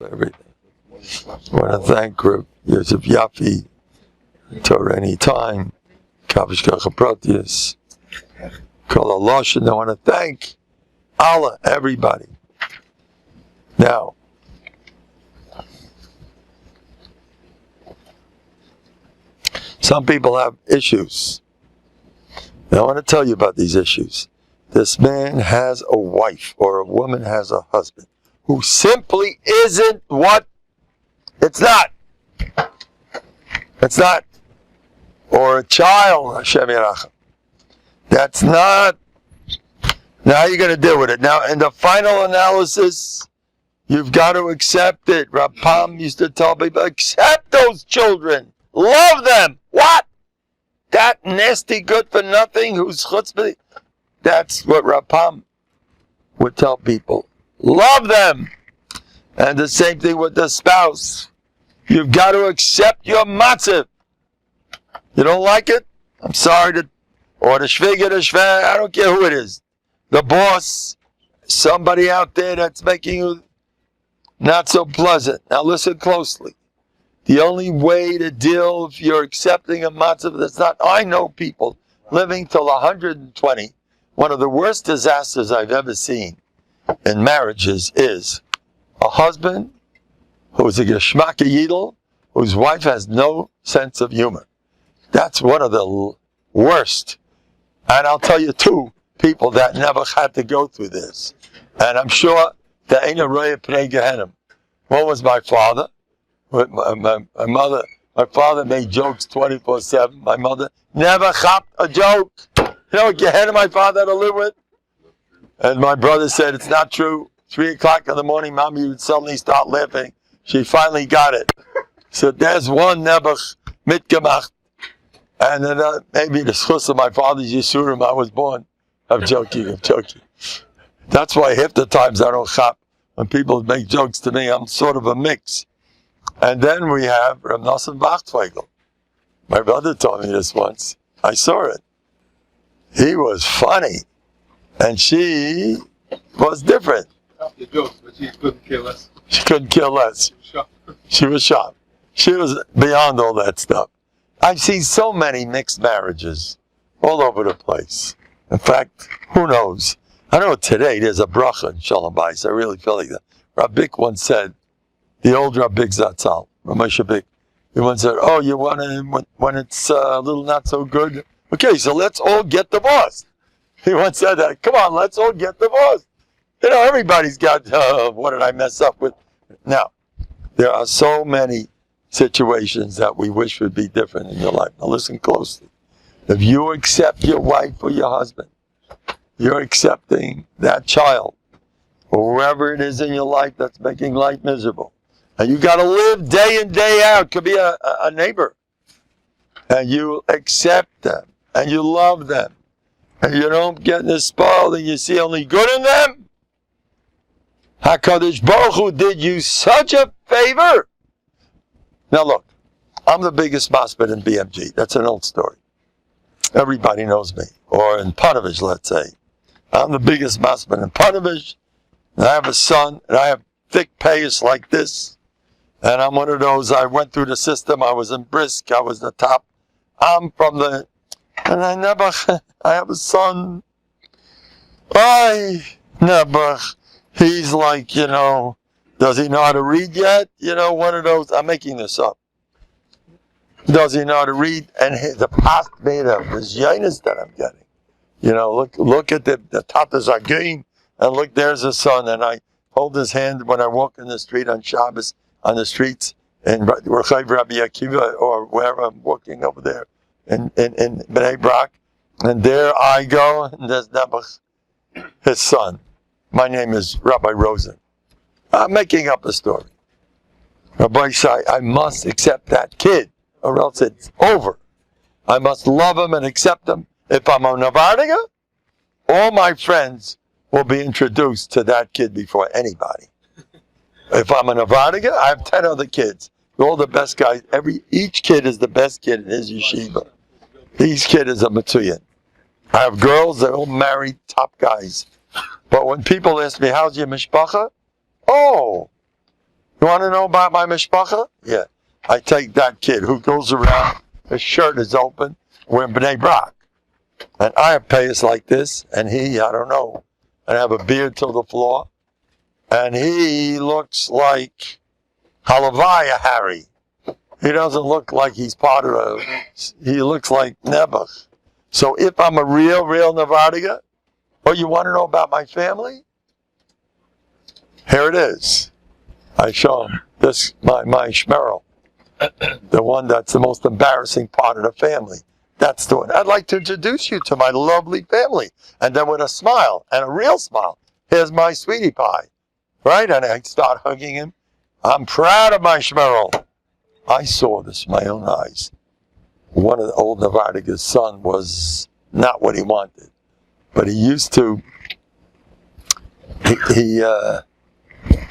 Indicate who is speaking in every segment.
Speaker 1: everything. I want to thank Yosef Yafi, Torah Anytime, Kavish Kachaprotius, Kol Aloshin. I want to thank Allah, everybody. Now, some people have issues. Now, I want to tell you about these issues. This man has a wife, or a woman has a husband, who simply isn't what it's not. It's not. Or a child, Hashem Yerachim. That's not. Now how are you going to deal with it? Now, in the final analysis, you've got to accept it. Rapam used to tell people, accept those children. Love them. What? That nasty good for nothing who's chutzpah. That's what Rapam would tell people. Love them. And the same thing with the spouse. You've got to accept your matziv. You don't like it? I'm sorry to, or the shviga, I don't care who it is. The boss, somebody out there that's making you not so pleasant. Now listen closely. The only way to deal if you're accepting a matziv that's not, I know people living till 120. One of the worst disasters I've ever seen in marriages is a husband who's a geschmacke yidel, whose wife has no sense of humor. That's one of the worst. And I'll tell you two people that never had to go through this. And I'm sure there ain't a roya pnei Gehenim. One was my father. My mother, my father made jokes 24/7. My mother never chopped a joke. You know what Gehenna my father had to live with? And my brother said, it's not true. 3 o'clock in the morning, Mommy would suddenly start laughing. She finally got it. So there's one nebuch mitgemacht. And then maybe the schus of my father's yisurim, I was born. I'm joking. That's why half the times I don't chop. When people make jokes to me, I'm sort of a mix. And then we have Reb Nosson Bachtweigel. My brother told me this once. I saw it. He was funny. And she was different.
Speaker 2: The jokes, but she couldn't care less.
Speaker 1: She couldn't care less. She was sharp. She was beyond all that stuff. I've seen so many mixed marriages all over the place. In fact, who knows? I know today there's a bracha in Shalom Bayis. I really feel like that. Rabbik once said, the old Rabbik Zatzal, Ramesh Rabbik, he once said, oh, you want to, when it's a little not so good? Okay, so let's all get divorced. He once said that. Come on, let's all get divorced. You know, everybody's got, what did I mess up with? Now, there are so many situations that we wish would be different in your life. Now listen closely. If you accept your wife or your husband, you're accepting that child, or whoever it is in your life that's making life miserable. And you got to live day in, day out. Could be a neighbor. And you accept them, and you love them, and you don't get spoiled, and you see only good in them. HaKadosh Baruch Hu did you such a favor. Now look, I'm the biggest masbid in BMG. That's an old story. Everybody knows me. Or in Panovich, let's say. I'm the biggest masbid in Panovich, and I have a son, and I have thick payas like this. And I'm one of those, I went through the system, I was in Brisk, I was the top. I'm from the, and I have a son. He's like, does he know how to read yet? One of those, I'm making this up. Does he know how to read? And the past made of this yainus that I'm getting. Look at the tatas agim, and look, there's his son, and I hold his hand when I walk in the street on Shabbos, on the streets in Rechav Rabbi Akiva, or wherever I'm walking over there in Bnei Brak, and there I go, and there's Nebuch, his son. My name is Rabbi Rosen. I'm making up a story. Rabbi said, I must accept that kid, or else it's over. I must love him and accept him. If I'm a Novandiga, all my friends will be introduced to that kid before anybody. If I'm a Novandiga, I have 10 other kids. They're all the best guys. Each kid is the best kid in his yeshiva. Each kid is a Matsuyan. I have girls, they're all married, top guys. But when people ask me, how's your mishpacha? Oh, You want to know about my mishpacha? Yeah. I take that kid who goes around, his shirt is open, wearing B'nai Brak. And I have payas like this, and he, I don't know, and I have a beard till the floor. And he looks like Halavaya Harry. He doesn't look like he's part of he looks like Nebuch. So if I'm a real Navadiga, or you want to know about my family? Here it is. I show him this, my shmerel. The one that's the most embarrassing part of the family. That's the one. I'd like to introduce you to my lovely family. And then with a smile, and a real smile, here's my sweetie pie. Right? And I start hugging him. I'm proud of my shmerel. I saw this with my own eyes. One of the old Navadiga's son was not what he wanted. But he used to, he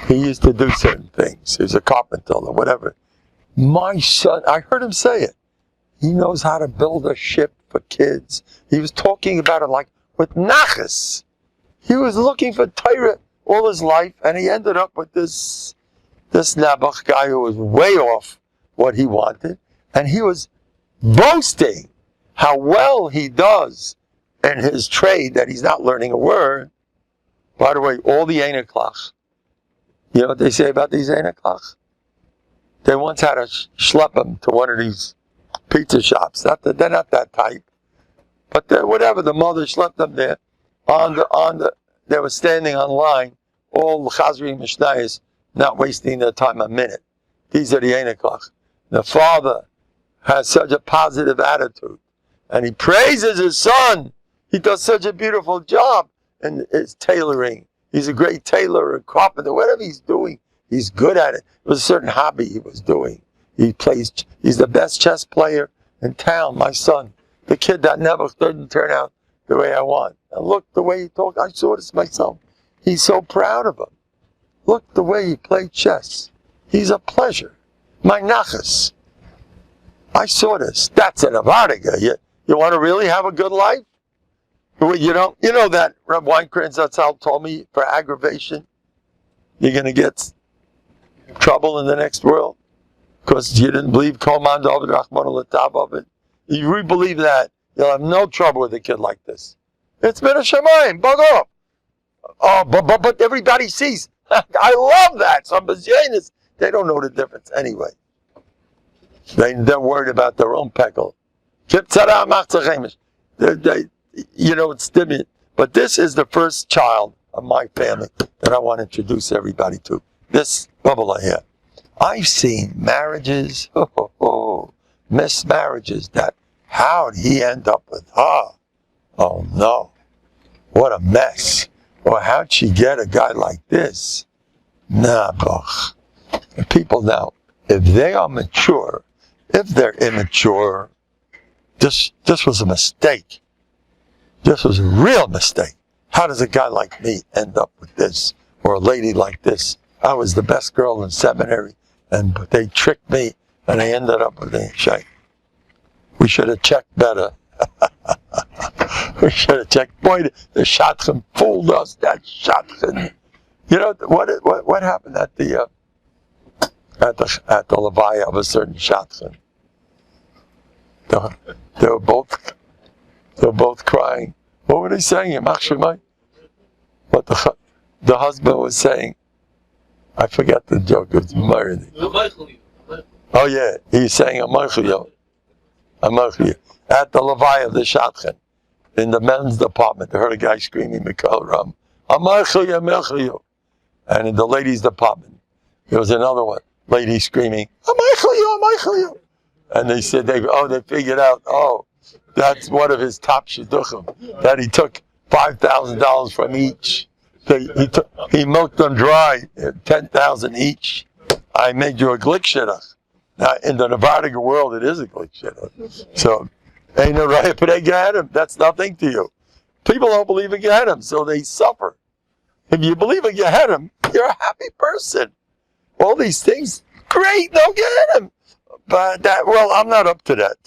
Speaker 1: used to do certain things. He was a carpenter or whatever. My son, I heard him say it. He knows how to build a ship for kids. He was talking about it like with nachas. He was looking for Torah all his life, and he ended up with this Nabuch guy who was way off what he wanted, and he was boasting how well he does in his trade that he's not learning a word. By the way, all the Einaklach, you know what they say about these Einaklach? They once had to schlep them to one of these pizza shops. They're not that type, but whatever. The mother schlepped them there. They were standing on line. All the Chazri Mishnayos not wasting their time a minute. These are the Einaklach. The father has such a positive attitude, and he praises his son. He does such a beautiful job in his tailoring. He's a great tailor, a carpenter, whatever he's doing, he's good at it. It was a certain hobby he was doing. He's the best chess player in town, my son. The kid that never didn't turn out the way I want. And look the way he talked. I saw this myself. He's so proud of him. Look the way he played chess. He's a pleasure. My nachas. I saw this. That's an avadiga. You want to really have a good life? You know that Reb Weinkrantz Zatzal told me for aggravation, you're going to get trouble in the next world because you didn't believe Kol Man David Rachman L'Tav of it. If you really believe that, you'll have no trouble with a kid like this. It's been a shemayim, bug off. Oh, but everybody sees. I love that. Some bazyanis, they don't know the difference anyway. They're worried about their own peckle. It's different. But this is the first child of my family that I want to introduce everybody to. This bubble here. I've seen marriages, mismarriages that, how'd he end up with her? Oh no, what a mess. Or how'd she get a guy like this? Nah, boch. People now, if they are mature, if they're immature, this was a mistake. This was a real mistake. How does a guy like me end up with this? Or a lady like this? I was the best girl in seminary, and they tricked me, and I ended up with a shake. We should have checked better. We should have checked. Boy, the shotgun fooled us. That shotgun. You know what happened at the levaya of a certain shotgun? They were both crying. What were they saying? What the husband was saying? I forget the joke. It was married. Oh yeah, he's saying Amarchuyo. At the levaya of the shotgun, in the men's department, they heard a guy screaming Mikal Ram, Amarchuyo. And in the ladies' department, there was another lady screaming, Amarchuyo. And they said, they figured out, that's one of his top shidduchim, that he took $5,000 from each. He milked them dry, 10,000 each. I made you a glick shidduch. Now, in the Navadiga world, it is a glick shidduch. So, ain't no right, but they get him. That's nothing to you. People don't believe in Gehenim, so they suffer. If you believe in Gehenim, you're a happy person. All these things, great, no Gehenim. But I'm not up to that.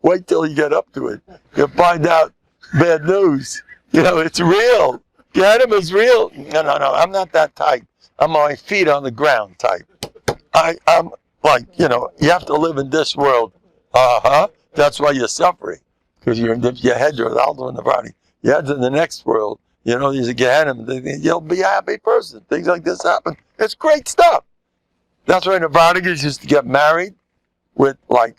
Speaker 1: Wait till you get up to it. You'll find out bad news. It's real. Gehenim is real. No, I'm not that type. I'm on my feet on the ground type. I'm like, you have to live in this world. That's why you're suffering. Because your head, you're out in the body. Your head's in the next world. There's a Gehenna. You'll be a happy person. Things like this happen. It's great stuff. That's why Novanicus used to get married with, like,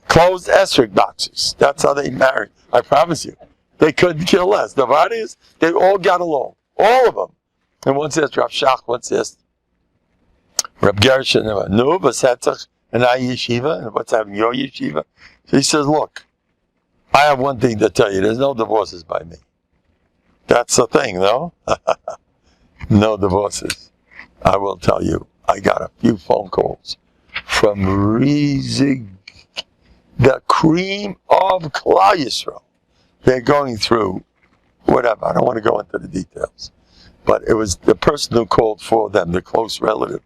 Speaker 1: closed esrog boxes. That's how they married. I promise you. They couldn't kill less. Novanicus, they all got along. All of them. And one says Rav Shach, one says Reb Gershon, no, Vasetzach, and I yeshiva, and what's happening, your yeshiva? So he says, look, I have one thing to tell you. There's no divorces by me. That's the thing, no? No divorces. I will tell you, I got a few phone calls from Rizig, the cream of Klal Yisrael. They're going through whatever. I don't want to go into the details. But it was the person who called for them, the close relative.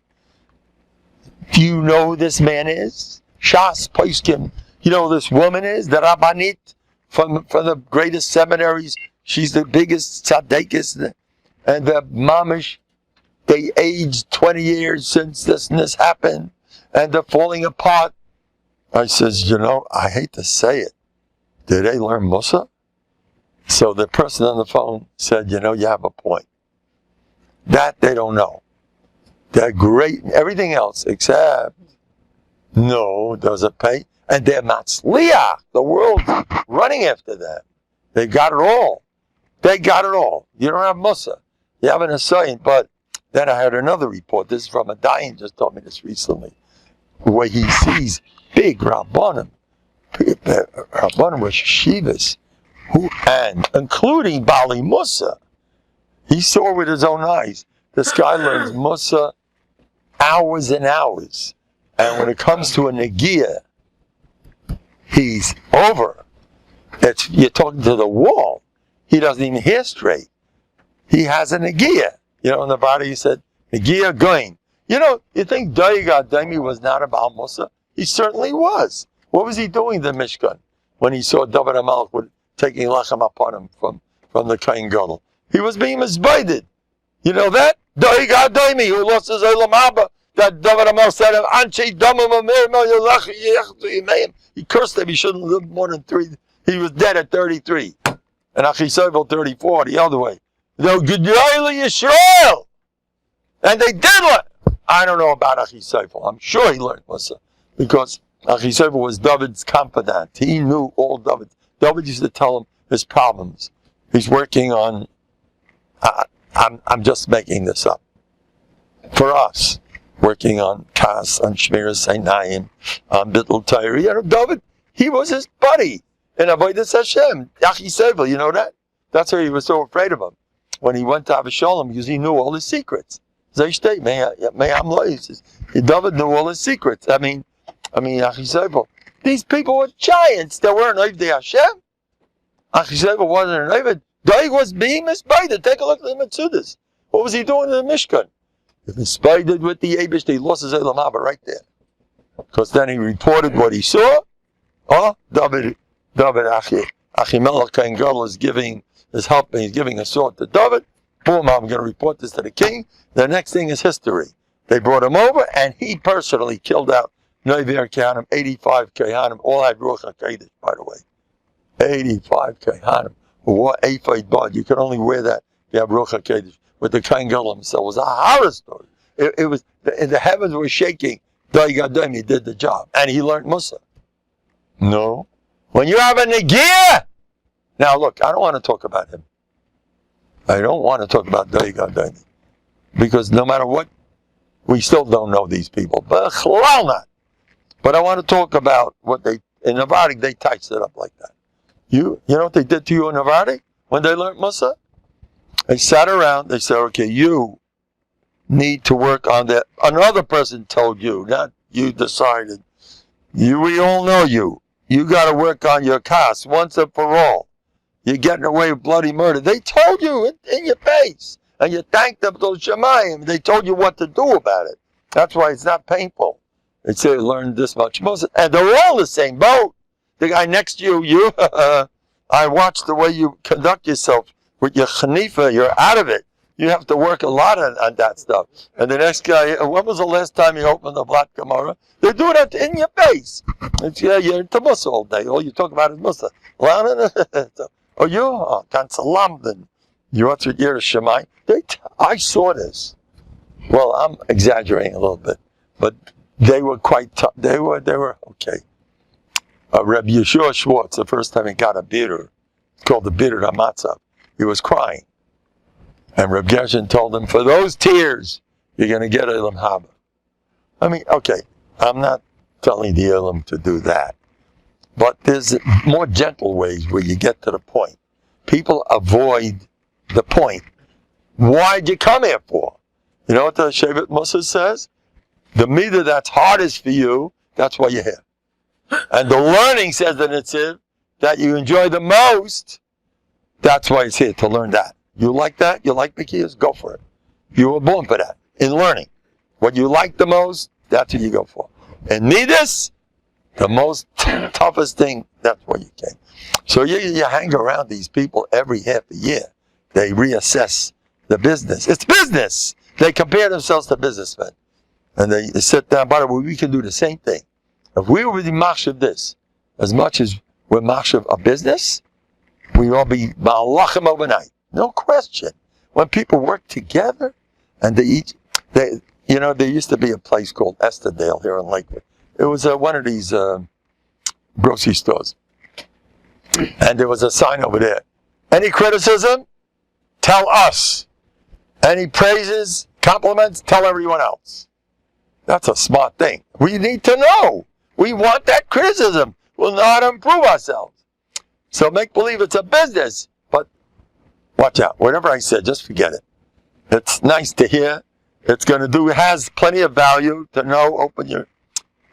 Speaker 1: Do you know who this man is? Shas Poiskim. You know who this woman is? The Rabbanit from the greatest seminaries. She's the biggest tzaddikus. And the mamish, they aged 20 years since this happened. And they're falling apart. I says, I hate to say it. Did they learn Musa? So the person on the phone said, you have a point. That they don't know. They're great in everything else except, no, does it pay? And they're matzliach. The world's running after them. They got it all. They got it all. You don't have Musa. You have an Asayin. But then I heard another report. This is from a Dayan, just told me this recently, where he sees big Rabbanim. Rabbanim were Shivas, and including Bali Musa. He saw with his own eyes. This guy learns Musa hours and hours. And when it comes to a Nagia, he's over. You're talking to the wall. He doesn't even hear straight. He has a Nagia. In the body he said, Nagia going. You think Dayiga Daimi was not about Musa? He certainly was. What was he doing in the Mishkan when he saw David HaMelech taking Lachem upon him from the Kain Gadol? He was being misguided. You know that? Dayiga Daimi, who lost his Olam Haba, that David HaMelech said, Anchi Damam Amir, he cursed him. He shouldn't live more than 3. He was dead at 33. And Achisayvel 34, the other way. Yisrael. And they did learn. I don't know about Achisayvel. I'm sure he learned Musa. Because Achisayvel was David's confidant. He knew all David. David used to tell him his problems. He's working on, I'm just making this up. For us, working on Kas, on Shmiras Einayim, on Bittul Torah. David, he was his buddy in Avodas Hashem. Achisayvel, you know that? That's why he was so afraid of him. When he went to Avshalom, because he knew all his secrets. David knew all his secrets. I mean, Achisayvel. These people were giants. They weren't Ovdei Hashem. Achisayvel wasn't an Oved. David was being misguided. Take a look at the Metzudas. What was he doing in the Mishkan? He misguided with the Abish. He lost his Olam Haba right there. Because then he reported what he saw. David Achimelech Kain Gadol is helping. He's giving a sword to David. Boom, I'm going to report this to the king. The next thing is history. They brought him over, and he personally killed out Nevi'er Kehanim, 85 Kehanim, all had Ruach HaKodesh, by the way. 85 Kehanim. What Ephod Bud, you can only wear that if you have Ruach HaKodesh. With the Kain Gadol himself, it was a horror story. It was, the heavens were shaking. Dayigadam, he did the job. And he learned Musa. No. When you have a Nagia, now look, I don't want to talk about him. I don't want to talk about Dayigadam. Because no matter what, we still don't know these people. But not. But I want to talk about what in Novanicus, they touched it up like that. You know what they did to you in Novanicus when they learned Musa? They sat around, they said, okay, you need to work on that. Another person told you, not you decided. We all know you. You got to work on your kas once and for all. You're getting away with bloody murder. They told you in your face. And you thanked them to Shemayim. They told you what to do about it. That's why it's not painful. They say, learn this much. And they're all in the same boat. The guy next to you, I watched the way you conduct yourself with your chanifa. You're out of it. You have to work a lot on that stuff. And the next guy, when was the last time you opened the Black Gemara? They're doing it in your face. It's, yeah, you're into Musa all day. All you talk about is Musa. Oh, you? Oh, Kan Salam, then. You want to hear Shemai? I saw this. Well, I'm exaggerating a little bit. But they were quite tough. They were okay. Rabbi Yeshua Schwartz, the first time he got a bitter, called the bitter Hamatzah, he was crying. And Reb Gershon told him, for those tears, you're going to get Elam Haba. I mean, okay, I'm not telling the Elam to do that. But there's more gentle ways where you get to the point. People avoid the point. Why'd you come here for? You know what the Shevet Musa says? The midah that's hardest for you, that's why you're here. And the learning says that it's it, that you enjoy the most, that's why it's here, to learn that. You like that? You like Bikiyas? Go for it. You were born for that. In learning. What you like the most, that's what you go for. And midas, the most toughest thing, that's what you came. So you hang around these people every half a year. They reassess the business. It's business! They compare themselves to businessmen. And they sit down, by the way, we can do the same thing. If we were the machshav this, as much as we're machshav a business, we all be malachim overnight. No question. When people work together, and there used to be a place called Esterdale here in Lakewood. It was one of these grocery stores. And there was a sign over there. Any criticism? Tell us. Any praises, compliments, tell everyone else. That's a smart thing. We need to know. We want that criticism. We'll know how to improve ourselves. So make believe it's a business. But watch out. Whatever I said, just forget it. It's nice to hear. It has plenty of value to know, open your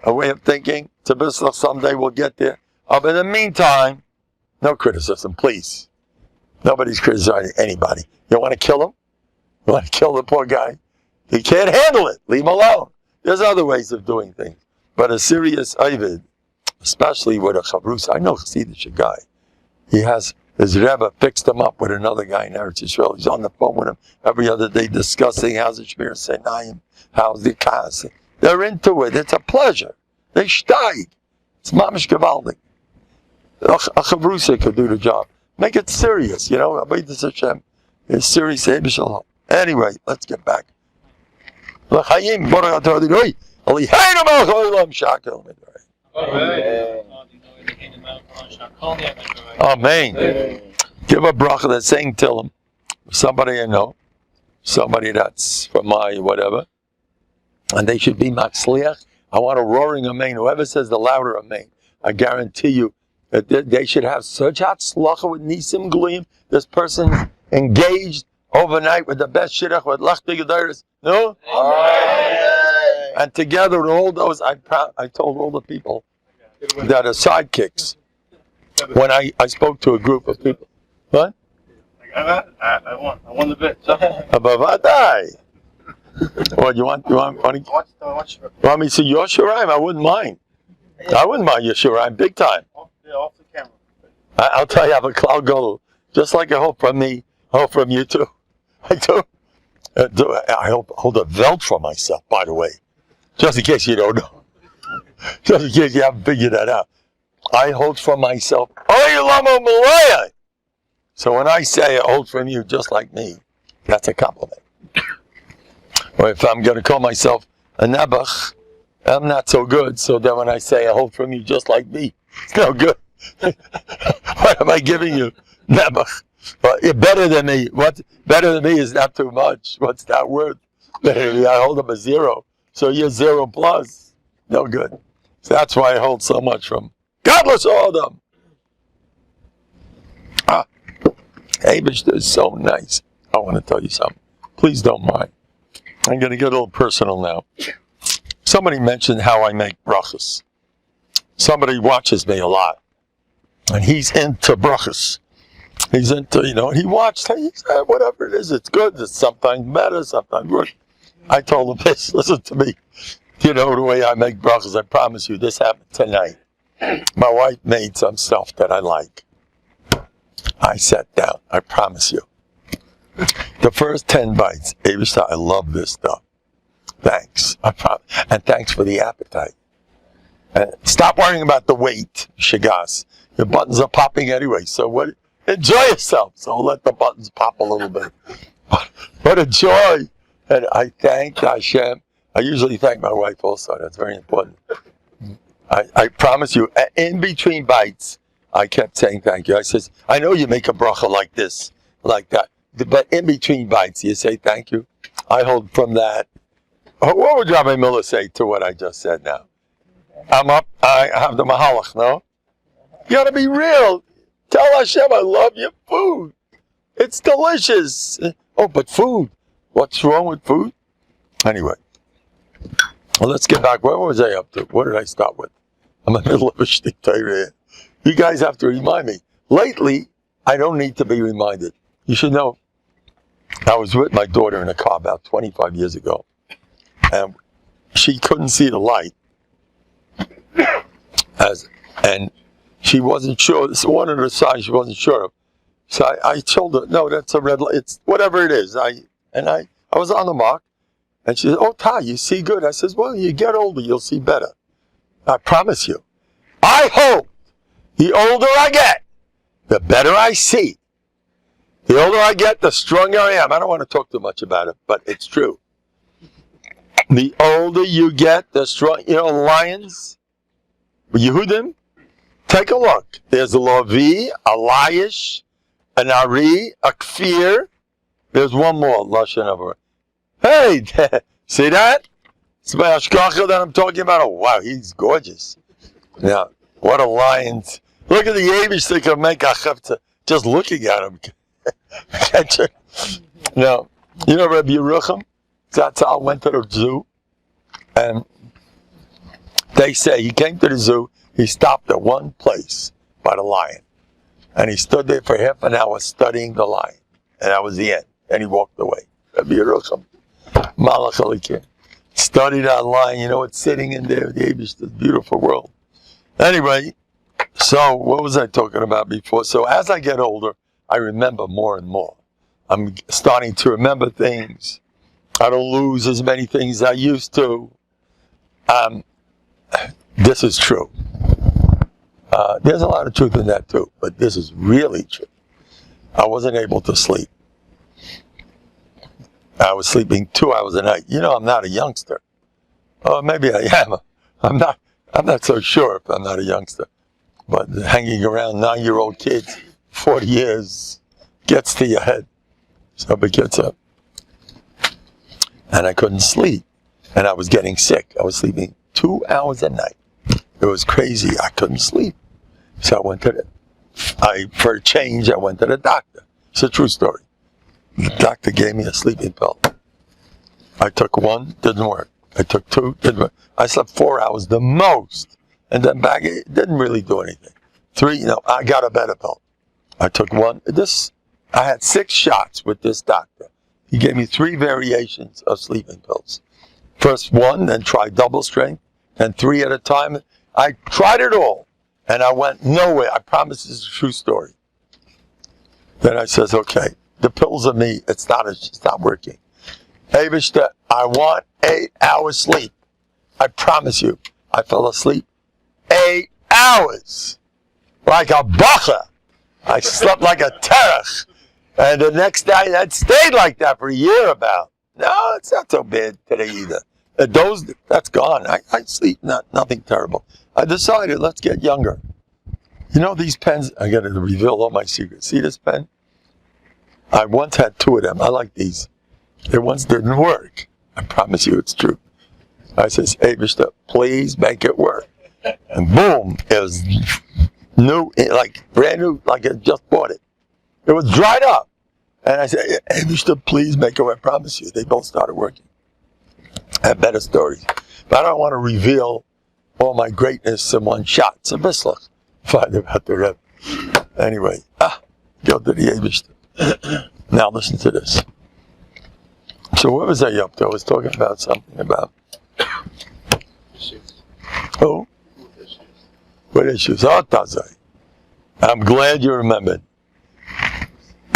Speaker 1: a way of thinking. To business someday we'll get there. But in the meantime, no criticism, please. Nobody's criticizing anybody. You want to kill him? You want to kill the poor guy? He can't handle it. Leave him alone. There's other ways of doing things. But a serious Ovid, especially with a chavrus, I know Chassidish guy. He has, his Rebbe fixed him up with another guy in Eretz Yisrael. He's on the phone with him every other day discussing how's the Shmir Senayim, how's the Kas. They're into it. It's a pleasure. They steig. It's mamish gevaldik. A chavrusa could do the job. Make it serious, you know. Hashem. It's serious. Anyway, let's get back. Amen. Give a bracha that's saying Tillim. Somebody I know. Somebody that's from my whatever. And they should be matzliach. I want a roaring amen. Whoever says the louder amen, I guarantee you that they should have such hatzlacha with nisim gleim. This person engaged overnight with the best shidduch with lachti gedaris. No? Amen. And together with all those, I told all the people that are sidekicks. When I spoke to a group of people. What?
Speaker 2: I won the bet.
Speaker 1: Abavadai. Well, you want me to see your shiraim? I wouldn't mind. I wouldn't mind your shiraim, big time.
Speaker 2: Off the camera.
Speaker 1: I'll tell you, I have a cloud goal, just like I hope from me, I hope from you too. I do. I hold a belt for myself, by the way, just in case you don't know. Just in case you haven't figured that out. I hold for myself. So when I say I hold from you just like me, that's a compliment. Or if I'm going to call myself a Nebuch, I'm not so good. So then when I say I hold from you just like me, it's no good. What am I giving you? Nebuch. Well, you're better than me. What better than me is not too much. What's that word? Better than me. I hold up a 0. So you're 0 plus. No good. So that's why I hold so much from godless Adam. Abish is so nice. I want to tell you something. Please don't mind. I'm going to get a little personal now. Somebody mentioned how I make brachas. Somebody watches me a lot. And he's into brachas. He's into, he watched, he said, whatever it is, it's good. It's sometimes better, sometimes worse. I told him this, listen to me. You know the way I make brachas, I promise you, this happened tonight. My wife made some stuff that I like. I sat down, I promise you. The first 10 bites, I love this stuff. Thanks. And thanks for the appetite. And stop worrying about the weight, Shagas. Your buttons are popping anyway, so what? Enjoy yourself. So let the buttons pop a little bit. What a joy. And I thank Hashem. I usually thank my wife also. That's very important. I promise you, in between bites, I kept saying thank you. I says, I know you make a bracha like this, like that. But in between bites, you say thank you. I hold from that. What would Rabbi Miller say to what I just said now? I'm up, I have the mahalach, no? You gotta be real. Tell Hashem I love your food. It's delicious. Oh, but food. What's wrong with food? Anyway. Well, let's get back. What was I up to? What did I start with? I'm in the middle of a shtick here. You guys have to remind me. Lately, I don't need to be reminded. You should know. I was with my daughter in a car about 25 years ago. And she couldn't see the light. And she wasn't sure. It's one of the signs she wasn't sure of. So I told her, no, that's a red light. It's whatever it is. I was on the mark. And she said, oh, Ty, you see good. I says, well, you get older, you'll see better. I promise you. I hope the older I get, the better I see. The older I get, the stronger I am. I don't want to talk too much about it, but it's true. The older you get, the stronger. You know, lions, Yehudim, take a look. There's a Lavi, a Laish, an Ari, a Kfir. There's one more, Lashon Hara. Hey, see that? It's my Ashkacha that I'm talking about. Oh, wow, he's gorgeous. Now, what a lion. Look at the Abish they can make a chefta just looking at him. Now, you know Rabbi Yerucham? Zatzal went to the zoo, and they say he came to the zoo, he stopped at one place by the lion, and he stood there for half an hour studying the lion, and that was the end, and he walked away. Rabbi Yerucham, Malach Alikim, studied that lion, you know, it's sitting in there, the Abish, this beautiful world. Anyway, so what was I talking about before? So as I get older, I remember more and more. I'm starting to remember things. I don't lose as many things as I used to. This is true. There's a lot of truth in that too, but this is really true. I wasn't able to sleep. I was sleeping 2 hours a night. You know, I'm not a youngster. Oh, maybe I am. I'm not so sure if I'm not a youngster. But hanging around 9-year-old kids, 40 years, gets to your head. So it gets up. And I couldn't sleep. And I was getting sick. I was sleeping 2 hours a night. It was crazy. I couldn't sleep. So I went to for a change, I went to the doctor. It's a true story. The doctor gave me a sleeping pill. I took one, didn't work. I took two, didn't work. I slept 4 hours the most. And then back, it didn't really do anything. 3, I got a better pill. I took one. I had 6 shots with this doctor. He gave me 3 variations of sleeping pills. First one, then tried double strength, and 3 at a time. I tried it all, and I went nowhere. I promise this is a true story. Then I says, okay, the pills are me. It's not working. Avishta, I want 8 hours sleep. I promise you. I fell asleep 8 hours. Like a bacha. I slept like a terach. And the next day, that stayed like that for a year about. No, it's not so bad today either. That's gone. I sleep, nothing terrible. I decided, let's get younger. You know these pens, I got to reveal all my secrets. See this pen? I once had 2 of them. I like these. They once didn't work. I promise you it's true. I says, hey, Mr., please make it work. And boom, it was new, like brand new, like I just bought it. It was dried up. And I said, hey, Mr., please make it work. I promise you. They both started working. I have better stories. But I don't want to reveal all my greatness in one shot. It's a bislach. Find about the Rebbe. Anyway, go to the Eibishter. Now listen to this. So what was I up to? I was talking about something about... Oh? What issues? Oh, Tazai. I'm glad you remembered.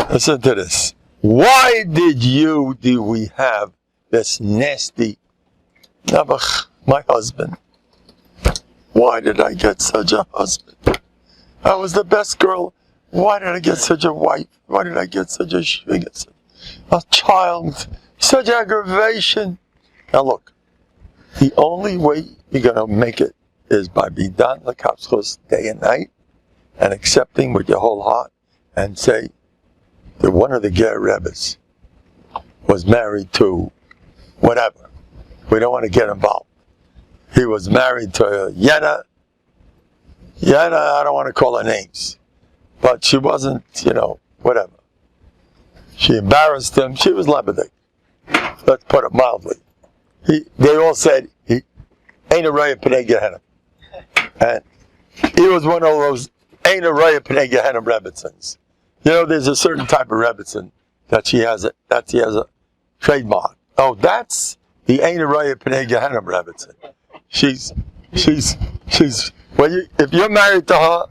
Speaker 1: Listen to this. why do we have this nasty, my husband? Why did I get such a husband? I was the best girl. Why did I get such a wife? Why did I get such a child? Such aggravation. Now look, the only way you're going to make it is by being done l'kapschus day and night and accepting with your whole heart and say that one of the Ger Rebbes was married to whatever. We don't want to get involved. He was married to Yena, I don't want to call her names, but she wasn't, whatever. She embarrassed him. She was Lebedik. Let's put it mildly. They all said, ain't a raya p'nei Gehenna. And he was one of those ain't a raya p'nei Gehenna Rebbitzins. There's a certain type of Rebbitzin that he has a trademark. Oh, that's the ain't a raya p'nei Gehenna Rebbitzin. She's if you're married to her,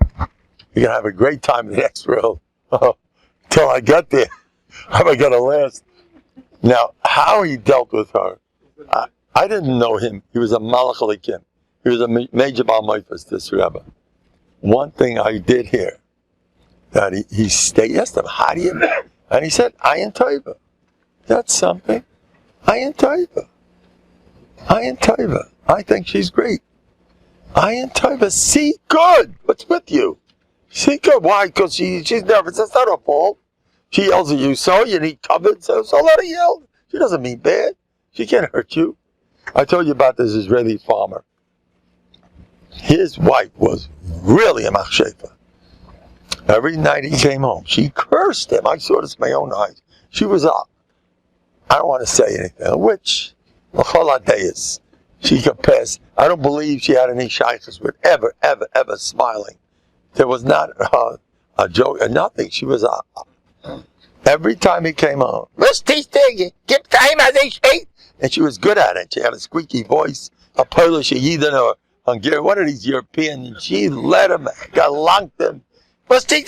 Speaker 1: you're gonna have a great time in the next world. Till I get there, how am I gonna last? Now, how he dealt with her, I didn't know him. He was a Malach Alikim. He was a major Baal Moifas, this Rebbe. One thing I did hear, that he asked him, how do you know? And he said, Ayin Tova. That's something. Ayin Tova. Ayin Tova. I think she's great. Ayin Tova. See good. What's with you? See good. Why? Because she's nervous. That's not her fault. She yells at you, so you need covered, so let her yell. She doesn't mean bad. She can't hurt you. I told you about this Israeli farmer. His wife was really a machshefa. Every night he came home, she cursed him. I saw this with my own eyes. She was I don't want to say anything, a witch. She could pass. I don't believe she had any shaykhs with ever smiling. There was not a joke, nothing. She was every time he came home, and she was good at it. She had a squeaky voice, a Polish, a Yidden, or Hungarian, one of these European. She let him, galanged him. She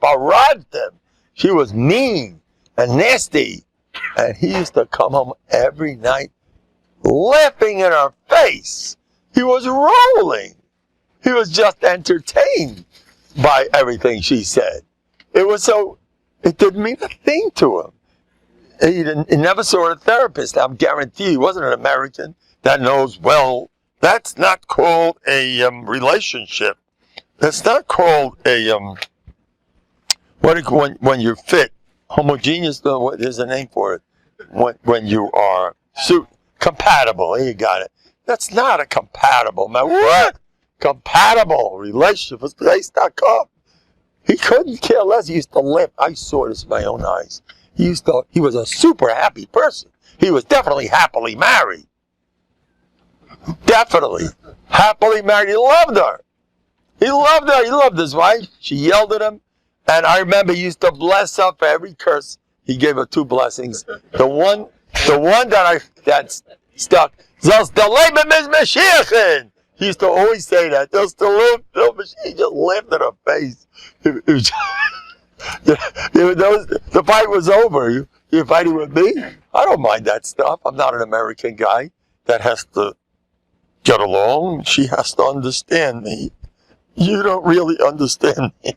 Speaker 1: barraged him. She was mean and nasty. And he used to come home every night laughing in her face. He was rolling. He was just entertained by everything she said. It didn't mean a thing to him. He never saw a therapist. I'm guaranteed he wasn't an American that knows, well, that's not called a relationship. That's not called a, when you're fit, homogeneous, there's a name for it. When you are compatible, you got it. That's not a compatible, man. What? Compatible relationship was place.com. He couldn't care less. He used to laugh. I saw this with my own eyes. He was a super happy person. He was definitely happily married. Definitely. Happily married. He loved her. He loved her. He loved his wife. She yelled at him. And I remember he used to bless her for every curse. He gave her 2 blessings. The one that stuck. He used to always say that. He just laughed at her face. The fight was over. You're fighting with me? I don't mind that stuff. I'm not an American guy that has to get along. She has to understand me. You don't really understand me.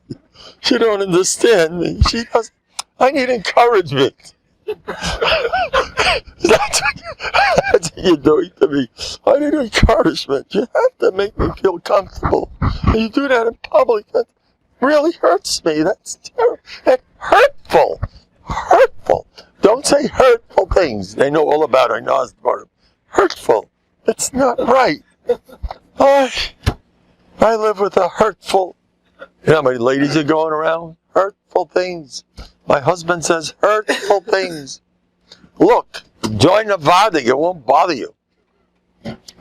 Speaker 1: She don't understand me. She doesn't. I need encouragement. That's what you're doing to me. I need encouragement. You have to make me feel comfortable. And you do that in public. That really hurts me. That's terrible. That's hurtful. Hurtful. Don't say hurtful things. They know all about it. Hurtful. It's not right. I live with a hurtful. You know how many ladies are going around? Hurtful things. My husband says hurtful things. Look, join Novhardok. It won't bother you.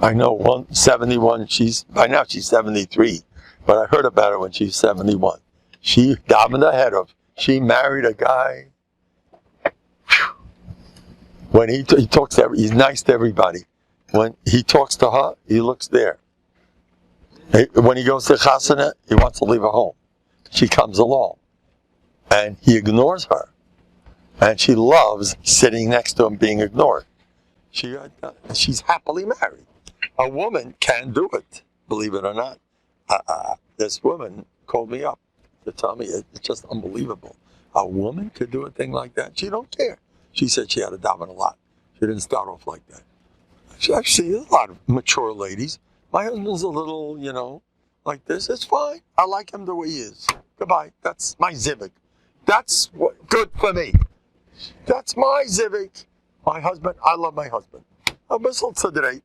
Speaker 1: I know 171. By now she's 73. But I heard about her when she's 71. She davened ahead of. She married a guy. When he talks to he's nice to everybody. When he talks to her, he looks there. When he goes to Chasana, he wants to leave her home. she comes along, and he ignores her, and she loves sitting next to him being ignored. She's happily married. A woman can do it, believe it or not. This woman called me up to tell me it's just unbelievable. A woman could do a thing like that. She don't care. She said she had to daven a lot. She didn't start off like that. I've seen a lot of mature ladies. My husband's a little, like this. It's fine. I like him the way he is. Goodbye. That's my zivik. That's good for me. That's my zivik. My husband, I love my husband. A bissel tzedreit.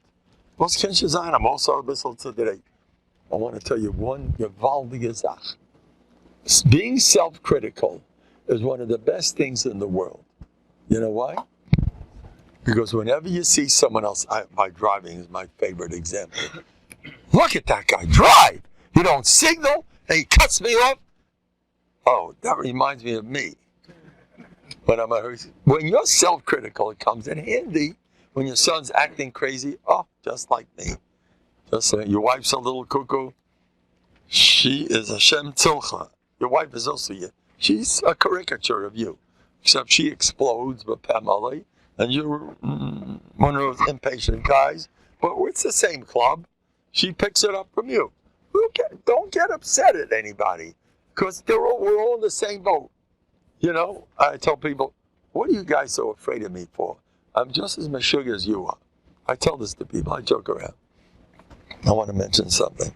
Speaker 1: Was kennst du sein? I'm also a bissel tzedreit. I want to tell you one gewaltige Sache. Being self-critical is one of the best things in the world. You know why? Because whenever you see someone else, my driving is my favorite example. Look at that guy drive. He don't signal and he cuts me off. Oh, that reminds me of me. When you're self-critical, it comes in handy. When your son's acting crazy, just like me. Just like your wife's a little cuckoo. She is a Shem Tzilcha. Your wife is also you. She's a caricature of you. Except she explodes with Pamela, and you're one of those impatient guys. But it's the same club. She picks it up from you. Don't get upset at anybody, because we're all in the same boat. I tell people, what are you guys so afraid of me for? I'm just as meshug as you are. I tell this to people. I joke around. I want to mention something.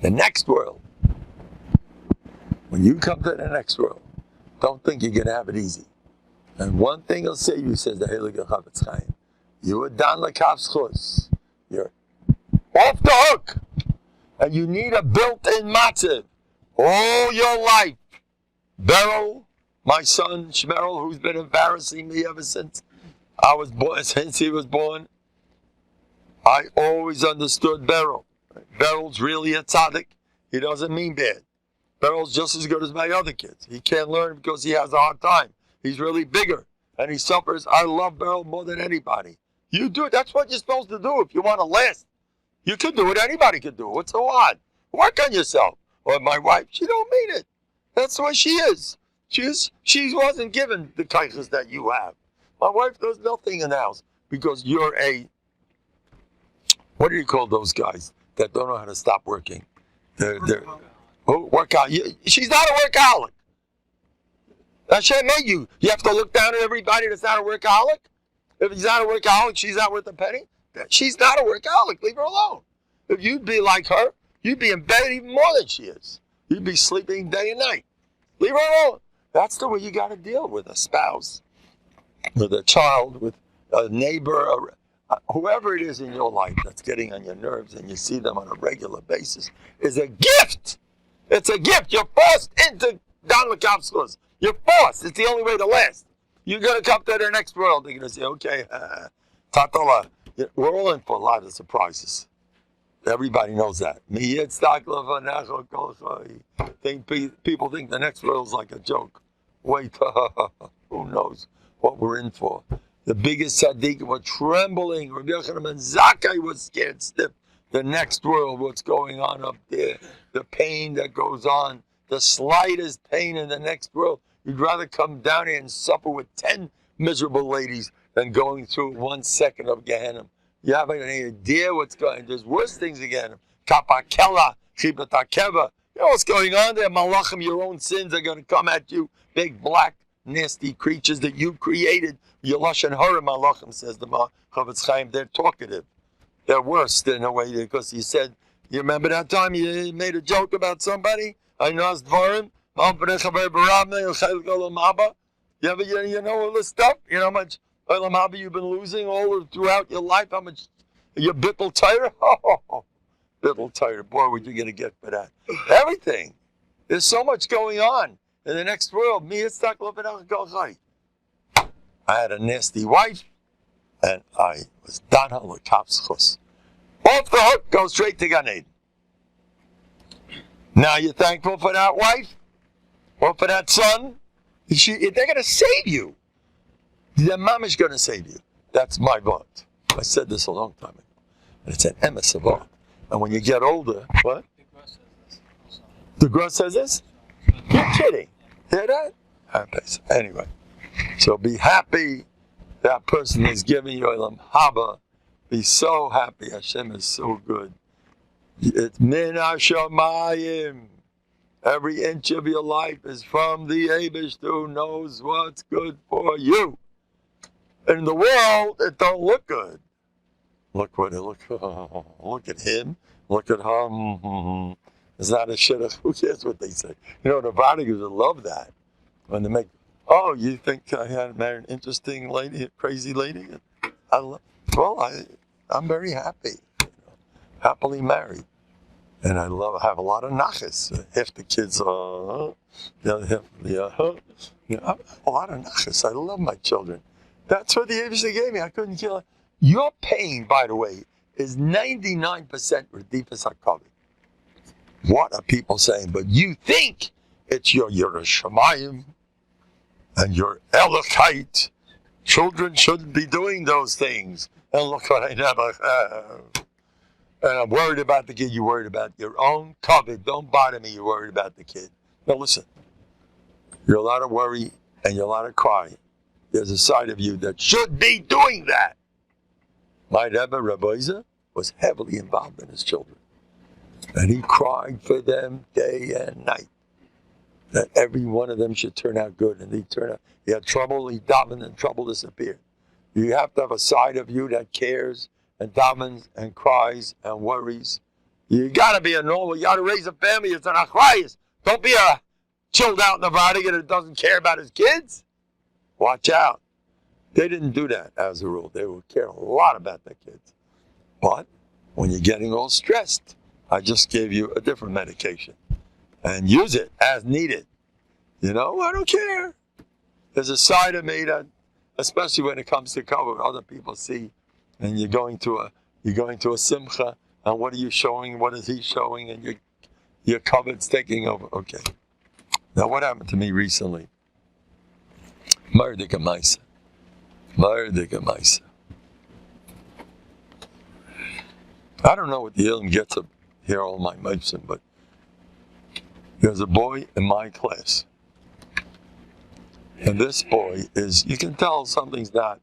Speaker 1: The next world. When you come to the next world, don't think you're going to have it easy. And one thing he'll say to you, says the Heilige Chavetz Chaim, you are dan l'kavschus. You're off the hook. And you need a built-in matziv all your life. Beryl, my son Shmerel, who's been embarrassing me ever since I was born, since he was born, I always understood Beryl. Beryl's really a tzaddik. He doesn't mean bad. Beryl's just as good as my other kids. He can't learn because he has a hard time. He's really bigger, and he suffers. I love Beryl more than anybody. You do it. That's what you're supposed to do if you want to last. You can do it. Anybody can do it. What's so hard? Work on yourself. Or my wife, she don't mean it. That's the way she is. She wasn't given the kaiches that you have. My wife does nothing in the house because you're what do you call those guys that don't know how to stop working? They're workout. She's not a workaholic. Hashem made you. You have to look down at everybody that's not a workaholic. If he's not a workaholic, she's not worth a penny. She's not a workaholic. Leave her alone. If you'd be like her, you'd be in bed even more than she is. You'd be sleeping day and night. Leave her alone. That's the way you got to deal with a spouse, with a child, with a neighbor, whoever it is in your life that's getting on your nerves and you see them on a regular basis is a gift. It's a gift. You're forced into Dan L'Kavschus. You're forced. It's the only way to last. You're going to come to the next world. They're going to say, okay, Tatala. We're all in for a lot of surprises. Everybody knows that. People think the next world is like a joke. Wait, who knows what we're in for? The biggest tzaddik were trembling. Rabbi Yochanan and Zakkai was scared stiff. The next world, what's going on up there, the pain that goes on, the slightest pain in the next world. You'd rather come down here and suffer with 10 miserable ladies than going through 1 second of Gehenna. You haven't any idea what's going on. There's worse things in Gehenna. Kapakela, Chibatakeva. You know what's going on there? Malachim, your own sins are going to come at you. Big, black, nasty creatures that you created. Your Lashon Hara, Malachim, says the Chavetz Chaim. They're talkative. They're worse in a way because you said, you remember that time you made a joke about somebody? I know Dvarim. You know all this stuff? You know how much Olam Haba you've been losing all throughout your life? How much you're bittul tired? Oh, bittul tired. Boy, what you going to get for that? Everything. There's so much going on in the next world. I had a nasty wife, and I was dana l'kavschus. Off the hook, go straight to Gan Eden. Now you're thankful for that wife? Or for that son? They're going to save you. The mom is going to save you. That's my bond. I said this a long time ago. And it's an emes of art. And when you get older, what? The The girl says this? You're kidding. Hear that? Okay, so anyway, so be happy that person is giving you Olam Haba. Be so happy. Hashem is so good. It's min hashamayim. Every inch of your life is from the Abish who knows what's good for you. In the world, it don't look good. Look at him. Look at her. It's not a shidduch. Who cares what they say? You know, the Vatican would love that. When they make, oh, you think I had married an interesting lady, a crazy lady? I'm very happy. You know, happily married. And I have a lot of nachas. Half the kids are, the other half, I have a lot of nachas. I love my children. That's what the Abish gave me. I couldn't kill it. Your pain, by the way, is 99% Radifas HaKavod. What are people saying? But you think it's your Yerushalayim and your Elokite. Children shouldn't be doing those things. And look what I never have. And I'm worried about the kid. You're worried about your own covet. Don't bother me. You're worried about the kid. Now listen. You're allowed to worry and you're allowed to cry. There's a side of you that should be doing that. My Rebbe, Rabbi Isa, was heavily involved in his children. And he cried for them day and night. That every one of them should turn out good. And he had trouble, he davened, and trouble disappeared. You have to have a side of you that cares and davens and cries and worries. You gotta be a normal, you gotta raise a family. It's an achrayus. Don't be a chilled out Nevada that doesn't care about his kids. Watch out. They didn't do that as a rule. They would care a lot about their kids. But when you're getting all stressed, I just gave you a different medication. And use it as needed. You know, I don't care. There's a side of me that, especially when it comes to cover, other people see, and you're going to a simcha, and what are you showing? What is he showing? And your covet's taking over. Okay. Now, what happened to me recently? Mardika Maisa. I don't know what the Ilm gets up here, all my medicine, but there's a boy in my class. And this boy is, you can tell something's not,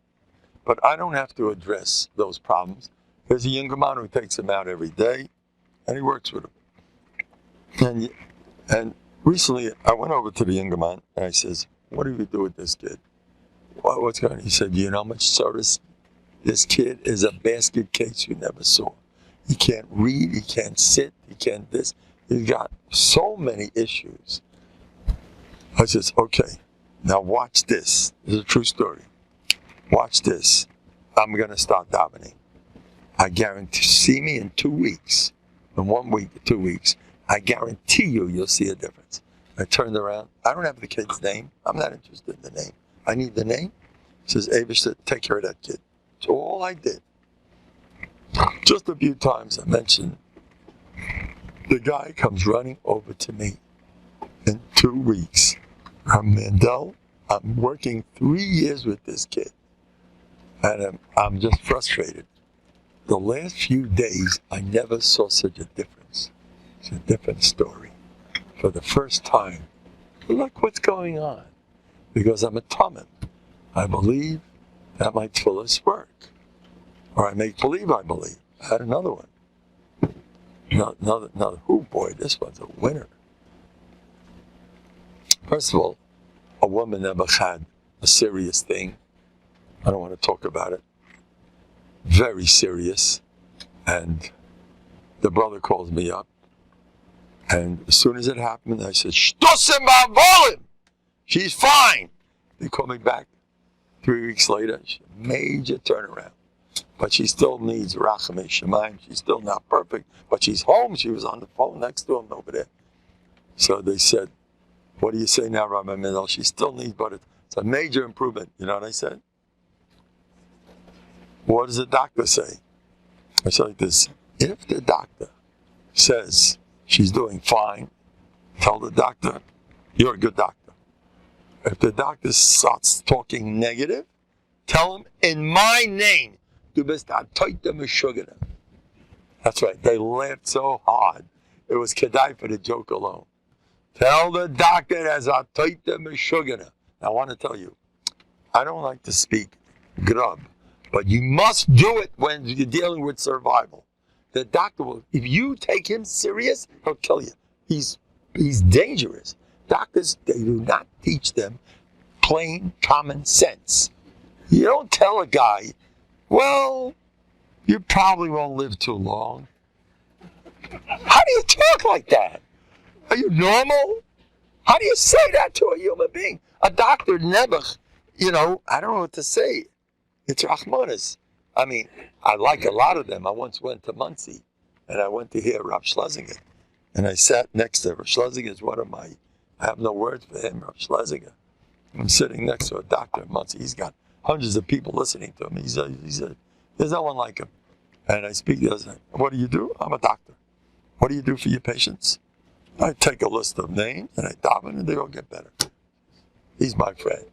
Speaker 1: but I don't have to address those problems. There's a younger man who takes him out every day, and he works with him. And recently, I went over to the younger man, and I says, what do you do with this kid? What's going on? He said, you know how much service? This kid is a basket case you never saw. He can't read, he can't sit, he can't this. He's got so many issues. I says, okay, now watch this. This is a true story. Watch this. I'm going to start davening. I guarantee, see me in 2 weeks. In 1 week, 2 weeks. I guarantee you'll see a difference. I turned around. I don't have the kid's name. I'm not interested in the name. I need the name. He says, Avish, take care of that kid. So all I did, just a few times I mentioned, the guy comes running over to me in 2 weeks. I'm Mendel. I'm working 3 years with this kid. And I'm just frustrated. The last few days, I never saw such a difference. It's a different story. For the first time, look what's going on. Because I'm a Tommen. I believe that my tefillahs work. Or I make believe I believe. I had another one. Another, oh boy, this one's a winner. First of all, a woman never had a serious thing. I don't want to talk about it. Very serious. And the brother calls me up. And as soon as it happened, I said, Shtosim ba'avolim! She's fine. They call me back 3 weeks later. Major turnaround. But she still needs Rachamei Shemaim. She's still not perfect. But she's home. She was on the phone next to him over there. So they said, what do you say now, Rabbi Mendel? She still needs, but it's a major improvement. You know what I said? What does the doctor say? I said like this. If the doctor says she's doing fine, tell the doctor, you're a good doctor. If the doctor starts talking negative, tell him, in my name, that's right. They laughed so hard. It was kedai for the joke alone. Tell the doctor as a toita meshugana. I want to tell you, I don't like to speak grub, but you must do it when you're dealing with survival. The doctor will, if you take him serious, he'll kill you. He's dangerous. Doctors, they do not teach them plain common sense. You don't tell a guy, well, you probably won't live too long. How do you talk like that? Are you normal? How do you say that to a human being? A doctor never, I don't know what to say. It's Rahmanis. I mean, I like a lot of them. I once went to Muncie, and I went to hear Rav Schlesinger. And I sat next to Rav Schlesinger. Is one of my, I have no words for him, Rav Schlesinger. I'm sitting next to a doctor in Muncie. He's got hundreds of people listening to him. There's no one like him. And I speak, he goes, what do you do? I'm a doctor. What do you do for your patients? I take a list of names, and I daven, and they all get better. He's my friend.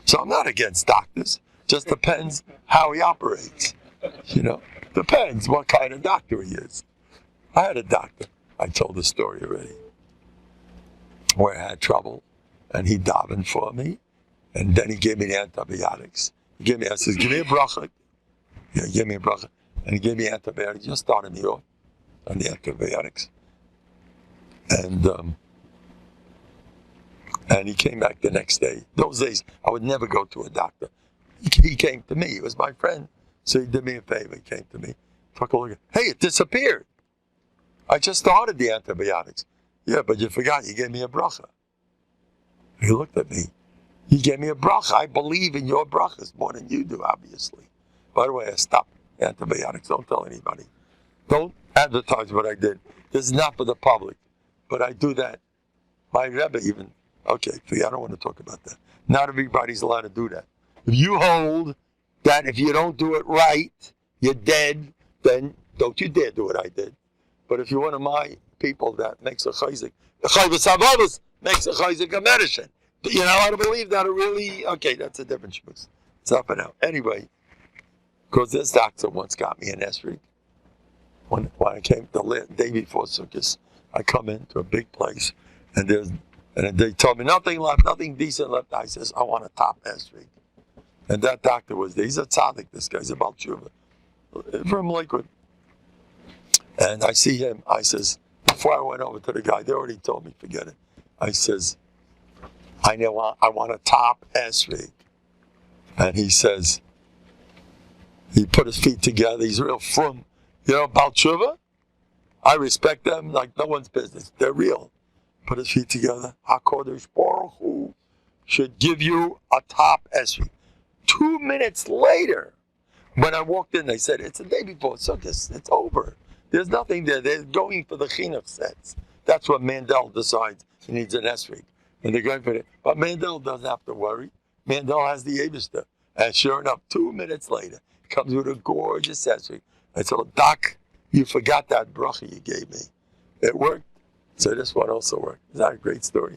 Speaker 1: So I'm not against doctors. Just depends how he operates. Depends what kind of doctor he is. I had a doctor, I told the story already, where I had trouble, and he davened for me, and then he gave me the antibiotics. I said, give me a bracha. Yeah, give me a bracha. And he gave me antibiotics. Just started me off on the antibiotics. And he came back the next day. Those days, I would never go to a doctor. He came to me. He was my friend. So he did me a favor. He came to me. Took a look at, hey, it disappeared. I just started the antibiotics. Yeah, but you forgot. You gave me a bracha. He looked at me. You gave me a bracha. I believe in your brachas more than you do, obviously. By the way, I stopped antibiotics. Don't tell anybody. Don't advertise what I did. This is not for the public. But I do that. My Rebbe even, okay, I don't want to talk about that. Not everybody's allowed to do that. If you hold that if you don't do it right, you're dead, then don't you dare do what I did. But if you're one of my people that makes a chayzik, the chayvus havavus makes a chayzik a medicine. I don't believe that really, okay, that's a different shmuz. It's up and out. Anyway, because this doctor once got me an esrig. When I came the day before Sukkot, I come into a big place, and they told me nothing left, nothing decent left. I says, I want a top esrig. And that doctor was there. He's a tzaddik, this guy's a Balchuva, from Mlikuod. And I see him, I says, before I went over to the guy, they already told me, forget it. I says, I want a top esrig. And he says, he put his feet together, he's real frum. Balchuva, I respect them like no one's business. They're real. Put his feet together. HaKodesh Baruch Hu should give you a top esrig. 2 minutes later, when I walked in, they said, it's the day before Sukkot. It's over. There's nothing there. They're going for the chinuch sets. That's what Mendel decides. He needs an esrig. And they're going for it. But Mendel doesn't have to worry. Mendel has the Eibishter. And sure enough, 2 minutes later, he comes with a gorgeous esrig. I said, Doc, you forgot that bracha you gave me. It worked. So this one also worked. Is that a great story?